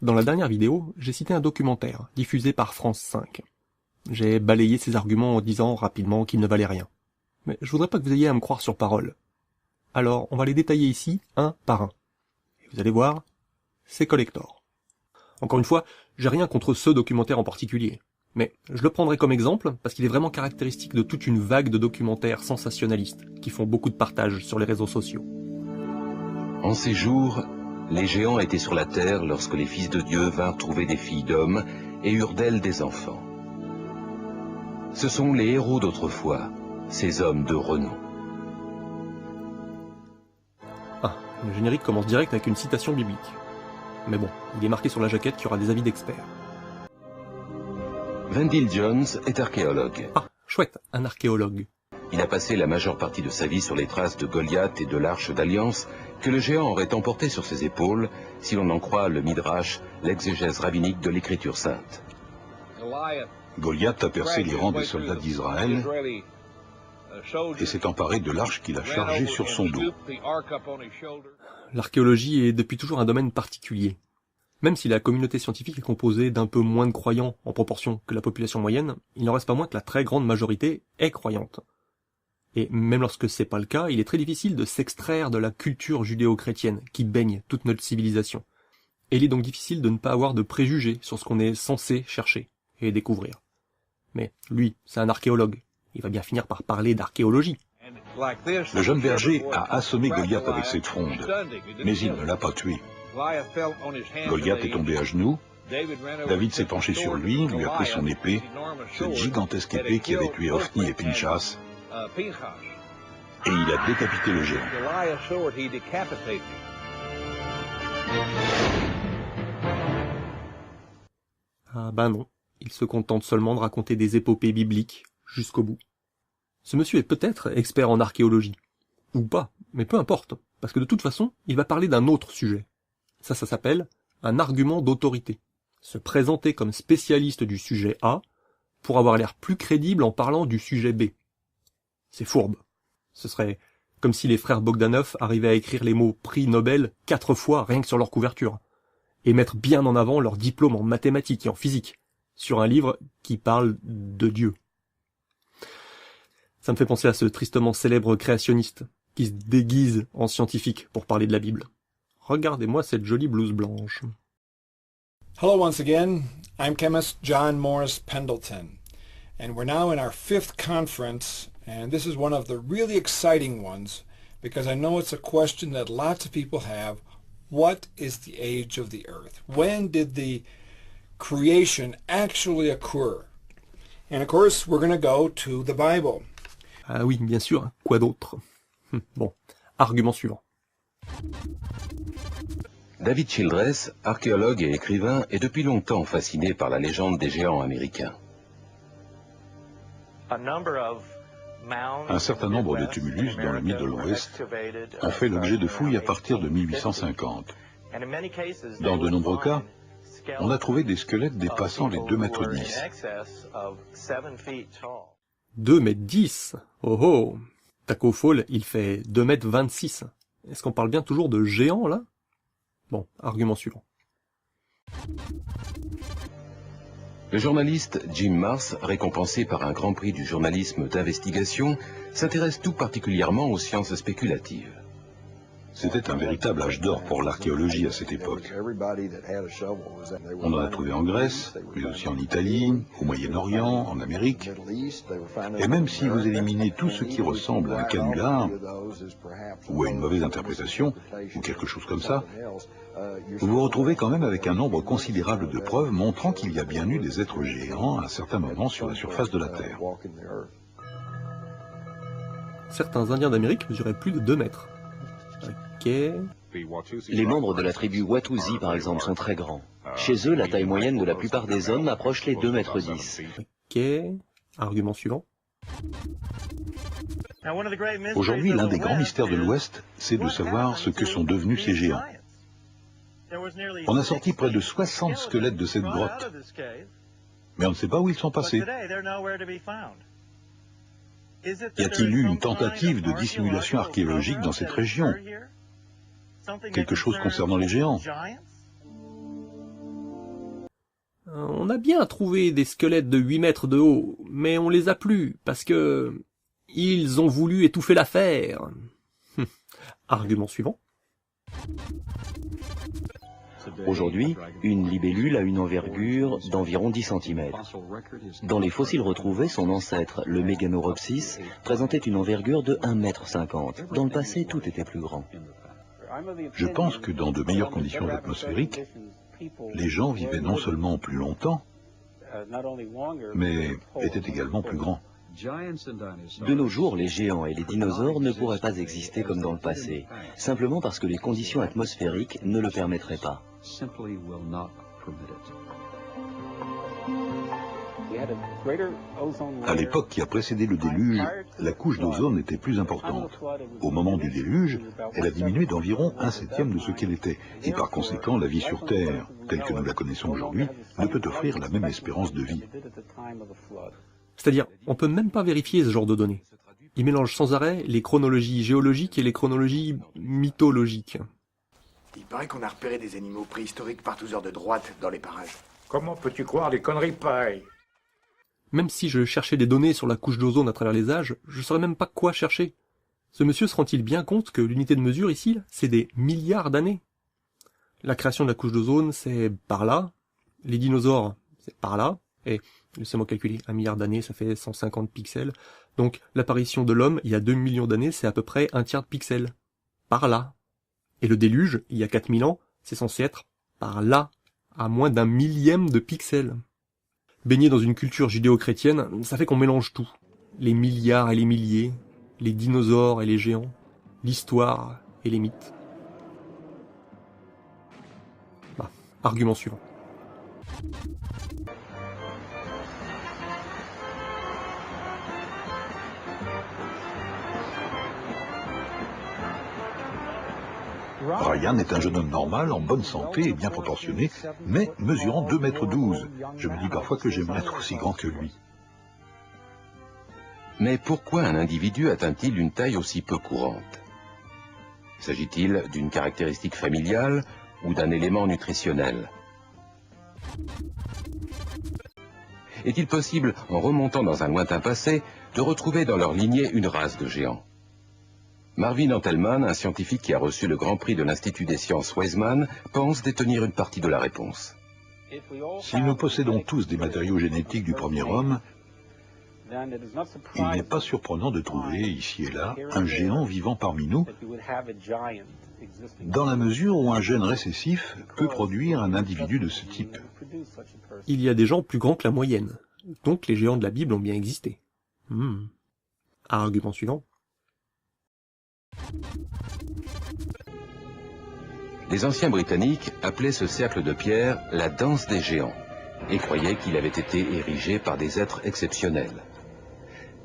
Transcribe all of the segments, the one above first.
Dans la dernière vidéo, j'ai cité un documentaire, diffusé par France 5. J'ai balayé ses arguments en disant rapidement qu'il ne valait rien. Mais je voudrais pas que vous ayez à me croire sur parole. Alors, on va les détailler ici, un par un. Et vous allez voir, c'est collector. Encore une fois, j'ai rien contre ce documentaire en particulier. Mais je le prendrai comme exemple parce qu'il est vraiment caractéristique de toute une vague de documentaires sensationnalistes qui font beaucoup de partage sur les réseaux sociaux. En ces jours, les géants étaient sur la terre lorsque les fils de Dieu vinrent trouver des filles d'hommes et eurent d'elles des enfants. Ce sont les héros d'autrefois, ces hommes de renom. Ah, le générique commence direct avec une citation biblique. Mais bon, il est marqué sur la jaquette qu'il y aura des avis d'experts. Wendell Jones est archéologue. Ah, chouette, un archéologue. Il a passé la majeure partie de sa vie sur les traces de Goliath et de l'Arche d'Alliance que le géant aurait emporté sur ses épaules, si l'on en croit le Midrash, l'exégèse rabbinique de l'Écriture sainte. Goliath a percé les rangs des soldats d'Israël et s'est emparé de l'arche qu'il a chargée sur son dos. L'archéologie est depuis toujours un domaine particulier. Même si la communauté scientifique est composée d'un peu moins de croyants en proportion que la population moyenne, il n'en reste pas moins que la très grande majorité est croyante. Et même lorsque c'est pas le cas, il est très difficile de s'extraire de la culture judéo-chrétienne qui baigne toute notre civilisation. Et il est donc difficile de ne pas avoir de préjugés sur ce qu'on est censé chercher et découvrir. Mais lui, c'est un archéologue. Il va bien finir par parler d'archéologie. Le jeune berger a assommé Goliath avec cette fronde, mais il ne l'a pas tué. Goliath est tombé à genoux, David s'est penché sur lui, lui a pris son épée, cette gigantesque épée qui avait tué Hophni et Pinchas, et il a décapité le géant. Ah bah non, il se contente seulement de raconter des épopées bibliques jusqu'au bout. Ce monsieur est peut-être expert en archéologie, ou pas, mais peu importe, parce que de toute façon, il va parler d'un autre sujet. Ça s'appelle un argument d'autorité. Se présenter comme spécialiste du sujet A pour avoir l'air plus crédible en parlant du sujet B. C'est fourbe. Ce serait comme si les frères Bogdanov arrivaient à écrire les mots prix Nobel 4 fois rien que sur leur couverture, et mettre bien en avant leur diplôme en mathématiques et en physique, sur un livre qui parle de Dieu. Ça me fait penser à ce tristement célèbre créationniste qui se déguise en scientifique pour parler de la Bible. Regardez-moi cette jolie blouse blanche. Hello once again, I'm chemist John Morris Pendleton, and we're now in our 5th conference, and this is one of the really exciting ones, because I know it's a question that lots of people have. What is the age of the earth? When did the creation actually occur? And of course, we're going to go to the Bible. Ah oui, bien sûr, quoi d'autre? Bon, argument suivant. David Childress, archéologue et écrivain, est depuis longtemps fasciné par la légende des géants américains. Un certain nombre de tumulus dans le Middle West ont fait l'objet de fouilles à partir de 1850. Dans de nombreux cas, on a trouvé des squelettes dépassant les 2,10 mètres. 2,10 mètres? Oh oh! Taco Fall, il fait 2,26 mètres. Est-ce qu'on parle bien toujours de géants, là? Bon, argument suivant. Le journaliste Jim Marrs, récompensé par un grand prix du journalisme d'investigation, s'intéresse tout particulièrement aux sciences spéculatives. C'était un véritable âge d'or pour l'archéologie à cette époque. On en a trouvé en Grèce, mais aussi en Italie, au Moyen-Orient, en Amérique. Et même si vous éliminez tout ce qui ressemble à un canular, ou à une mauvaise interprétation, ou quelque chose comme ça, vous vous retrouvez quand même avec un nombre considérable de preuves montrant qu'il y a bien eu des êtres géants à un certain moment sur la surface de la Terre. Certains Indiens d'Amérique mesuraient plus de 2 mètres. Ok. Les membres de la tribu Watusi, par exemple, sont très grands. Chez eux, la taille moyenne de la plupart des hommes approche les 2,10 mètres. Ok. Argument suivant. Aujourd'hui, l'un des grands mystères de l'Ouest, c'est de savoir ce que sont devenus ces géants. On a sorti près de 60 squelettes de cette grotte, mais on ne sait pas où ils sont passés. Y a-t-il eu une tentative de dissimulation archéologique dans cette région? Quelque chose concernant les géants? On a bien trouvé des squelettes de 8 mètres de haut, mais on les a plus, parce que... ils ont voulu étouffer l'affaire. Argument suivant. Aujourd'hui, une libellule a une envergure d'environ 10 cm. Dans les fossiles retrouvés, son ancêtre, le Meganeuropsis, présentait une envergure de 1,50 m. Dans le passé, tout était plus grand. Je pense que dans de meilleures conditions atmosphériques, les gens vivaient non seulement plus longtemps, mais étaient également plus grands. De nos jours, les géants et les dinosaures ne pourraient pas exister comme dans le passé, simplement parce que les conditions atmosphériques ne le permettraient pas. À l'époque qui a précédé le déluge, la couche d'ozone était plus importante. Au moment du déluge, elle a diminué d'environ 1/7 de ce qu'elle était, et par conséquent, la vie sur Terre, telle que nous la connaissons aujourd'hui, ne peut offrir la même espérance de vie. C'est-à-dire, on peut même pas vérifier ce genre de données. Ils mélangent sans arrêt les chronologies géologiques et les chronologies mythologiques. Il paraît qu'on a repéré des animaux préhistoriques par tous heures de droite dans les parages. Comment peux-tu croire des conneries pareilles? Même si je cherchais des données sur la couche d'ozone à travers les âges, je saurais même pas quoi chercher. Ce monsieur se rend-il bien compte que l'unité de mesure ici, c'est des milliards d'années? La création de la couche d'ozone, c'est par là. Les dinosaures, c'est par là. Et laissez-moi calculer, 1 milliard d'années, ça fait 150 pixels. Donc l'apparition de l'homme, il y a 2 millions d'années, c'est à peu près 1/3 de pixels. Par là. Et le déluge, il y a 4000 ans, c'est censé être par là, à moins d'1 millième de pixels. Baigné dans une culture judéo-chrétienne, ça fait qu'on mélange tout. Les milliards et les milliers, les dinosaures et les géants, l'histoire et les mythes. Argument suivant. Ryan est un jeune homme normal, en bonne santé et bien proportionné, mais mesurant 2,12 m. Je me dis parfois que j'aimerais être aussi grand que lui. Mais pourquoi un individu atteint-il une taille aussi peu courante? S'agit-il d'une caractéristique familiale ou d'un élément nutritionnel? Est-il possible, en remontant dans un lointain passé, de retrouver dans leur lignée une race de géants? Marvin Antelman, un scientifique qui a reçu le Grand Prix de l'Institut des sciences Weizmann, pense détenir une partie de la réponse. Si nous possédons tous des matériaux génétiques du premier homme, il n'est pas surprenant de trouver, ici et là, un géant vivant parmi nous, dans la mesure où un gène récessif peut produire un individu de ce type. Il y a des gens plus grands que la moyenne, donc les géants de la Bible ont bien existé. Argument suivant. Les anciens Britanniques appelaient ce cercle de pierre la danse des géants et croyaient qu'il avait été érigé par des êtres exceptionnels.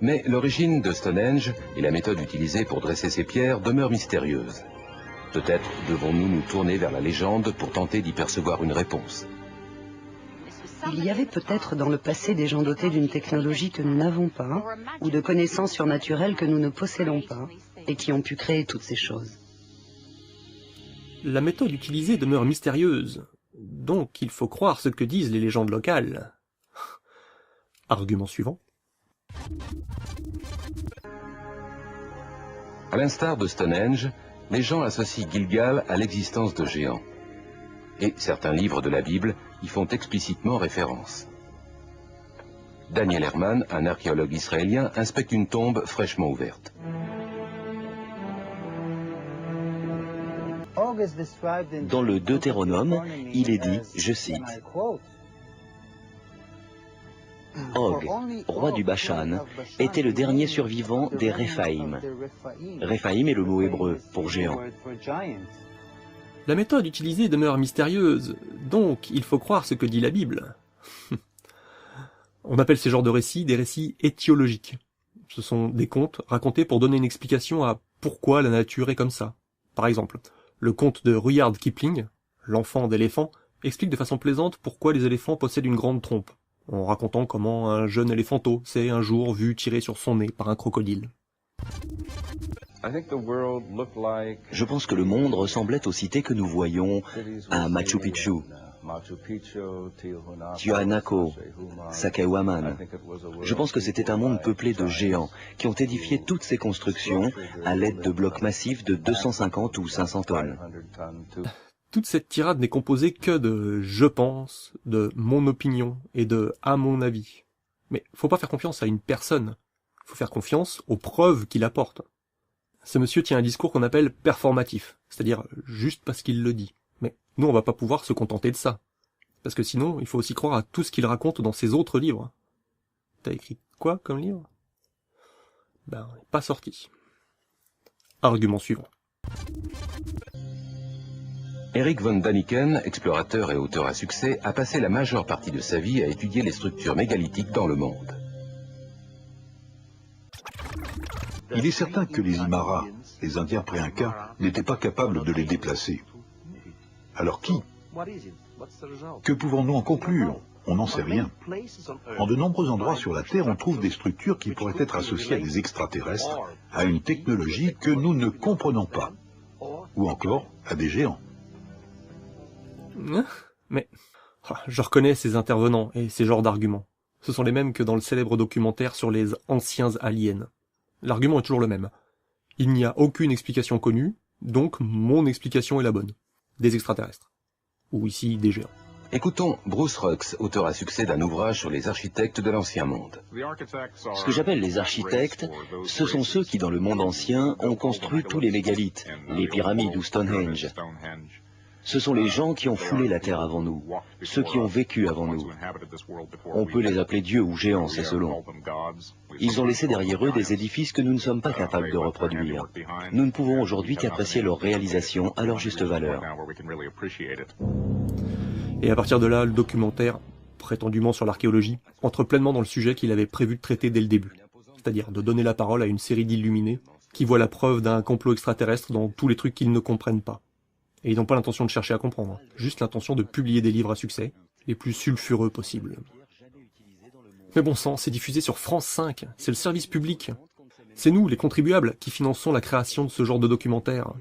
Mais l'origine de Stonehenge et la méthode utilisée pour dresser ces pierres demeurent mystérieuses. Peut-être devons-nous nous tourner vers la légende pour tenter d'y percevoir une réponse. Il y avait peut-être dans le passé des gens dotés d'une technologie que nous n'avons pas, ou de connaissances surnaturelles que nous ne possédons pas, et qui ont pu créer toutes ces choses. La méthode utilisée demeure mystérieuse, donc il faut croire ce que disent les légendes locales. Argument suivant. À l'instar de Stonehenge, les gens associent Gilgal à l'existence de géants. Et certains livres de la Bible y font explicitement référence. Daniel Herman, un archéologue israélien, inspecte une tombe fraîchement ouverte. Dans le Deutéronome, il est dit, je cite, « Og, roi du Bashan, était le dernier survivant des Réphaïm. » Réphaïm est le mot hébreu pour géant. La méthode utilisée demeure mystérieuse, donc il faut croire ce que dit la Bible. On appelle ces genres de récits des récits étiologiques. Ce sont des contes racontés pour donner une explication à pourquoi la nature est comme ça. Par exemple, le conte de Rudyard Kipling, L'enfant d'éléphant, explique de façon plaisante pourquoi les éléphants possèdent une grande trompe, en racontant comment un jeune éléphanteau s'est un jour vu tirer sur son nez par un crocodile. Je pense que le monde ressemblait aux cités que nous voyons à Machu Picchu, Tiahuanaco, Sacsayhuaman. Je pense que c'était un monde peuplé de géants qui ont édifié toutes ces constructions à l'aide de blocs massifs de 250 ou 500 tonnes. Toute cette tirade n'est composée que de « je pense », de « mon opinion » et de « à mon avis ». Mais faut pas faire confiance à une personne, faut faire confiance aux preuves qu'il apporte. Ce monsieur tient un discours qu'on appelle performatif, c'est-à-dire juste parce qu'il le dit. Mais nous, on va pas pouvoir se contenter de ça. Parce que sinon, il faut aussi croire à tout ce qu'il raconte dans ses autres livres. T'as écrit quoi comme livre? Pas sorti. Argument suivant. Eric von Daniken, explorateur et auteur à succès, a passé la majeure partie de sa vie à étudier les structures mégalithiques dans le monde. Il est certain que les Aymara, les Indiens pré-Incas, n'étaient pas capables de les déplacer. Alors qui? Que pouvons-nous en conclure? On n'en sait rien. En de nombreux endroits sur la Terre, on trouve des structures qui pourraient être associées à des extraterrestres, à une technologie que nous ne comprenons pas, ou encore à des géants. Mais je reconnais ces intervenants et ces genres d'arguments. Ce sont les mêmes que dans le célèbre documentaire sur les anciens aliens. L'argument est toujours le même. Il n'y a aucune explication connue, donc mon explication est la bonne. Des extraterrestres. Ou ici, des géants. Écoutons Bruce Rux, auteur à succès d'un ouvrage sur les architectes de l'Ancien Monde. Ce que j'appelle les architectes, ce sont ceux qui, dans le monde ancien, ont construit tous les mégalithes, les pyramides ou Stonehenge. Ce sont les gens qui ont foulé la terre avant nous, ceux qui ont vécu avant nous. On peut les appeler dieux ou géants, c'est selon. Ils ont laissé derrière eux des édifices que nous ne sommes pas capables de reproduire. Nous ne pouvons aujourd'hui qu'apprécier leur réalisation à leur juste valeur. Et à partir de là, le documentaire, prétendument sur l'archéologie, entre pleinement dans le sujet qu'il avait prévu de traiter dès le début. C'est-à-dire de donner la parole à une série d'illuminés qui voient la preuve d'un complot extraterrestre dans tous les trucs qu'ils ne comprennent pas. Et ils n'ont pas l'intention de chercher à comprendre, juste l'intention de publier des livres à succès, les plus sulfureux possibles. Mais bon sang, c'est diffusé sur France 5, c'est le service public. C'est nous, les contribuables, qui finançons la création de ce genre de documentaire.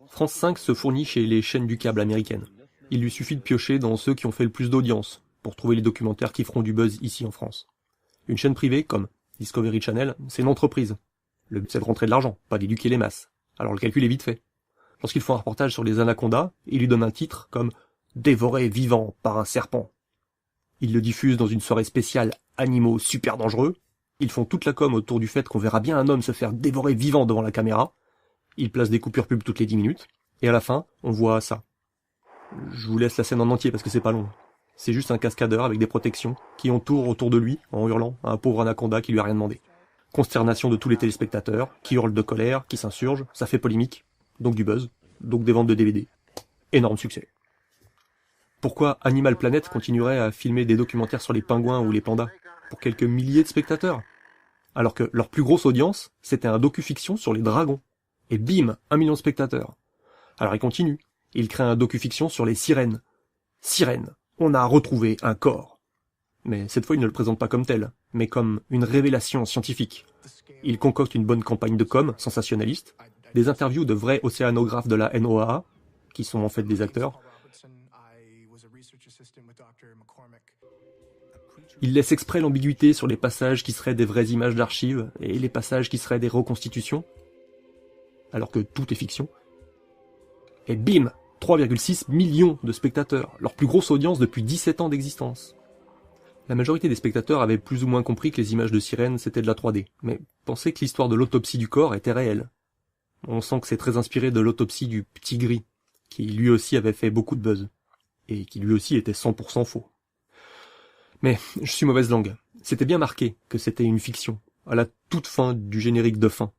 France 5 se fournit chez les chaînes du câble américaines. Il lui suffit de piocher dans ceux qui ont fait le plus d'audience, pour trouver les documentaires qui feront du buzz ici en France. Une chaîne privée, comme Discovery Channel, c'est une entreprise. Le but c'est de rentrer de l'argent, pas d'éduquer les masses. Alors le calcul est vite fait. Lorsqu'ils font un reportage sur les anacondas, ils lui donnent un titre comme « Dévoré vivant par un serpent ». Ils le diffusent dans une soirée spéciale « Animaux super dangereux ». Ils font toute la com autour du fait qu'on verra bien un homme se faire dévorer vivant devant la caméra. Ils placent des coupures pub toutes les 10 minutes. Et à la fin, on voit ça. Je vous laisse la scène en entier parce que c'est pas long. C'est juste un cascadeur avec des protections qui entoure autour de lui en hurlant à un pauvre anaconda qui lui a rien demandé. Consternation de tous les téléspectateurs, qui hurlent de colère, qui s'insurgent, ça fait polémique. Donc du buzz, donc des ventes de DVD. Énorme succès. Pourquoi Animal Planet continuerait à filmer des documentaires sur les pingouins ou les pandas pour quelques milliers de spectateurs? Alors que leur plus grosse audience, c'était un docu-fiction sur les dragons. Et bim, 1 million de spectateurs. Alors ils continuent. Ils créent un docu-fiction sur les sirènes. Sirènes, on a retrouvé un corps. Mais cette fois, ils ne le présentent pas comme tel, mais comme une révélation scientifique. Ils concoctent une bonne campagne de com, sensationnaliste, des interviews de vrais océanographes de la NOAA, qui sont en fait des acteurs. Ils laissent exprès l'ambiguïté sur les passages qui seraient des vraies images d'archives et les passages qui seraient des reconstitutions, alors que tout est fiction. Et bim, 3,6 millions de spectateurs, leur plus grosse audience depuis 17 ans d'existence. La majorité des spectateurs avaient plus ou moins compris que les images de sirènes c'était de la 3D, mais pensaient que l'histoire de l'autopsie du corps était réelle. On sent que c'est très inspiré de l'autopsie du Petit Gris, qui lui aussi avait fait beaucoup de buzz, et qui lui aussi était 100% faux. Mais je suis mauvaise langue, c'était bien marqué que c'était une fiction, à la toute fin du générique de fin.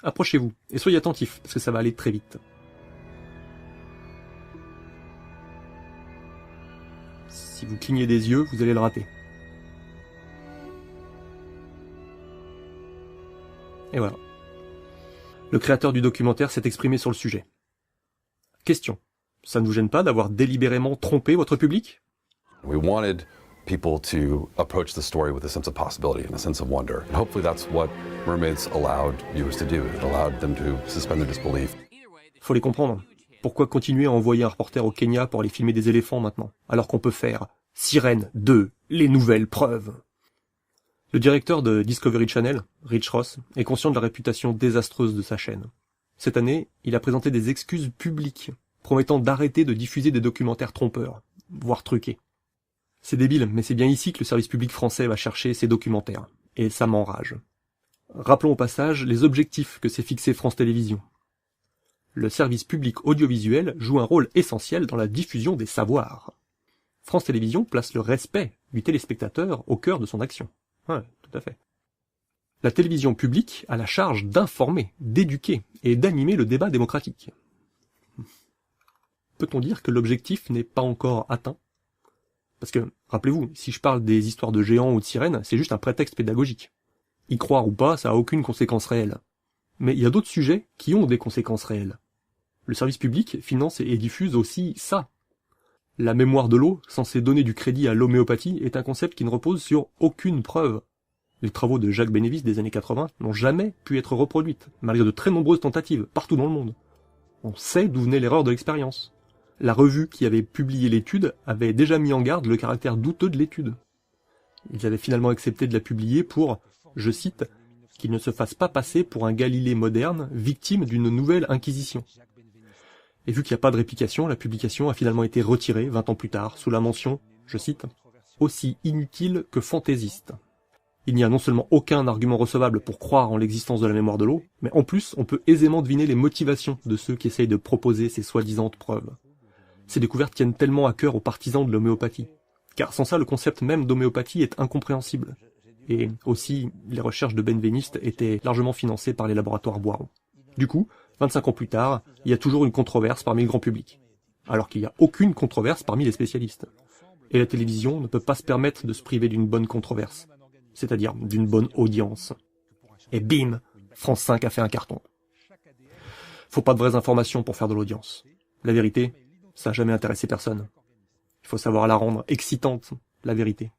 Approchez-vous, et soyez attentifs, parce que ça va aller très vite. Si vous clignez des yeux, vous allez le rater. Et voilà. Le créateur du documentaire s'est exprimé sur le sujet. Question. Ça ne vous gêne pas d'avoir délibérément trompé votre public? We wanted people to approach the story with a sense of possibility and a sense of wonder. And hopefully that's what Mermaids allowed viewers to do. It allowed them to suspend their disbelief. Faut les comprendre. Pourquoi continuer à envoyer un reporter au Kenya pour aller filmer des éléphants maintenant, alors qu'on peut faire Sirène 2, les nouvelles preuves? Le directeur de Discovery Channel, Rich Ross, est conscient de la réputation désastreuse de sa chaîne. Cette année, il a présenté des excuses publiques, promettant d'arrêter de diffuser des documentaires trompeurs, voire truqués. C'est débile, mais c'est bien ici que le service public français va chercher ses documentaires, et ça m'enrage. Rappelons au passage les objectifs que s'est fixé France Télévisions. Le service public audiovisuel joue un rôle essentiel dans la diffusion des savoirs. France Télévisions place le respect du téléspectateur au cœur de son action. Ouais, tout à fait. La télévision publique a la charge d'informer, d'éduquer et d'animer le débat démocratique. Peut-on dire que l'objectif n'est pas encore atteint? Parce que, rappelez-vous, si je parle des histoires de géants ou de sirènes, c'est juste un prétexte pédagogique. Y croire ou pas, ça a aucune conséquence réelle. Mais il y a d'autres sujets qui ont des conséquences réelles. Le service public finance et diffuse aussi ça. La mémoire de l'eau, censée donner du crédit à l'homéopathie, est un concept qui ne repose sur aucune preuve. Les travaux de Jacques Bénévis des années 80 n'ont jamais pu être reproduits, malgré de très nombreuses tentatives, partout dans le monde. On sait d'où venait l'erreur de l'expérience. La revue qui avait publié l'étude avait déjà mis en garde le caractère douteux de l'étude. Ils avaient finalement accepté de la publier pour, je cite, « qu'il ne se fasse pas passer pour un Galilée moderne, victime d'une nouvelle inquisition ». Et vu qu'il n'y a pas de réplication, la publication a finalement été retirée 20 ans plus tard, sous la mention, je cite, « aussi inutile que fantaisiste ». Il n'y a non seulement aucun argument recevable pour croire en l'existence de la mémoire de l'eau, mais en plus on peut aisément deviner les motivations de ceux qui essayent de proposer ces soi-disant preuves. Ces découvertes tiennent tellement à cœur aux partisans de l'homéopathie, car sans ça le concept même d'homéopathie est incompréhensible. Et aussi, les recherches de benveniste étaient largement financées par les laboratoires Boiron. Du coup, 25 ans plus tard, il y a toujours une controverse parmi le grand public, alors qu'il n'y a aucune controverse parmi les spécialistes. Et la télévision ne peut pas se permettre de se priver d'une bonne controverse, c'est-à-dire d'une bonne audience. Et bim, France 5 a fait un carton. Faut pas de vraies informations pour faire de l'audience. La vérité, ça n'a jamais intéressé personne. Il faut savoir la rendre excitante, la vérité.